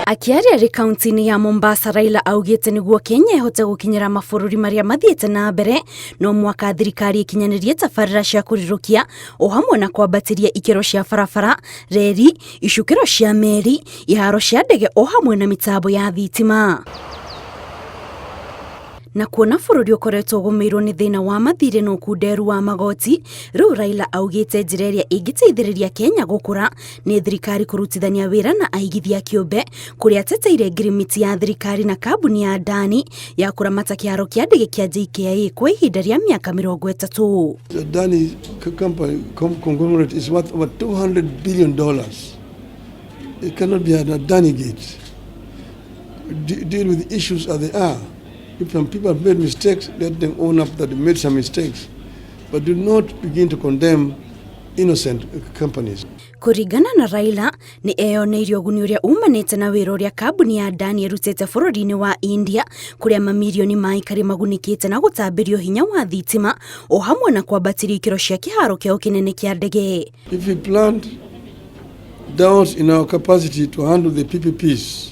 Akiaria ri kaunti-ini ya Mombasa, Raila augite niguo Kenya ihote gukinyira mabũrũri maria mathiĩte na mbere no mwaka thirikari ikinyanirie tabarĩra cia kurirukia o hamwe na kwambatiria ikero cia barabara, reri, icukĩro cia meri, iharo cia ndege o hamwe na mitambo ya thitima. Na kuona bũrũri ũkoretwo ũgũmĩirwo nĩ thĩna wa mathirĩ na ũkunderu wa magoti, rĩu Raila augĩte njĩra ĩrĩa ĩngĩteithĩrĩria Kenya gũkũra nĩ thirikari kũrutithania wĩra na aigithia kĩũmbe kũrĩa ateteire ngirimiti ya thirikari na kambuni ya Adani ya kũramata kĩharo kĩa ndege kĩa JKIA kwa ihinda rĩa mĩaka 30. The Adani conglomerate is worth over $200 billion. It cannot be an Adani gate. Deal with the issues as they are. If some people have made mistakes, let them own up that they made some mistakes. But do not begin to condemn innocent companies. Kũringana na Raila, ni eyoneirio ũguni ũrĩa umanĩte na wĩra ũrĩa kambuni ya Adani ĩrutĩte bũrũri-inĩ wa India, kũrĩa mamirioni ma aikari magunĩkĩte na gũtambĩrio hinya wa thitima o hamwe na kwambatiria ikero cia kĩharo kĩao kĩnene kĩa ndege. If we plant doubts in our capacity to handle the PPPs,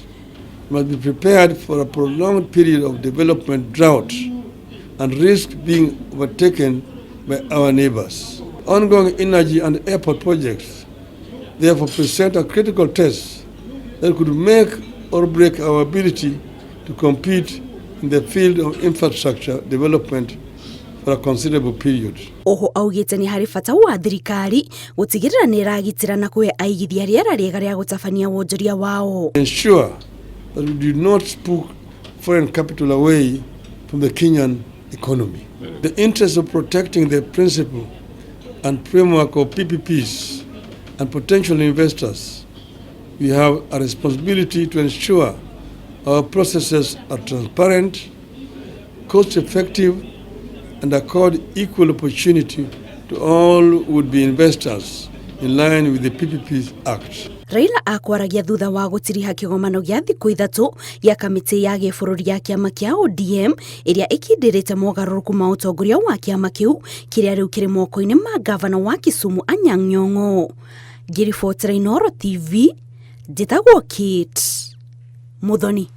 we must be prepared for a prolonged period of development drought and risk being overtaken by our neighbors. Ongoing energy and airport projects therefore present a critical test that could make or break our ability to compete in the field of infrastructure development for a considerable period. Oho augite ni hari bata wa thirikari gutigirira ni ragitira na kuhe aigithia rĩera rĩega rĩa gũtabania wonjoria wao. Ensure that we do not spook foreign capital away from the Kenyan economy. The interest of protecting the principle and framework of PPPs and potential investors, we have a responsibility to ensure our processes are transparent, cost-effective, and accord equal opportunity to all would-be investors in line with the PPP Act. Raila akwaragia thutha wa gũtiriha kĩgomano gĩa thikũ 3 gĩa kamĩtĩ ya gĩbũrũri ya kĩama kĩa ODM ĩrĩa ĩkindĩrĩte mogarũrũku ma ũtongoria wa kĩama kĩu kĩrĩa rĩu kĩrĩ moko-inĩ ma gavana wa Kisumu Anyang' Nyong'o. Ngiribotera Inooro TV, njĩtagwo Kate Muthoni.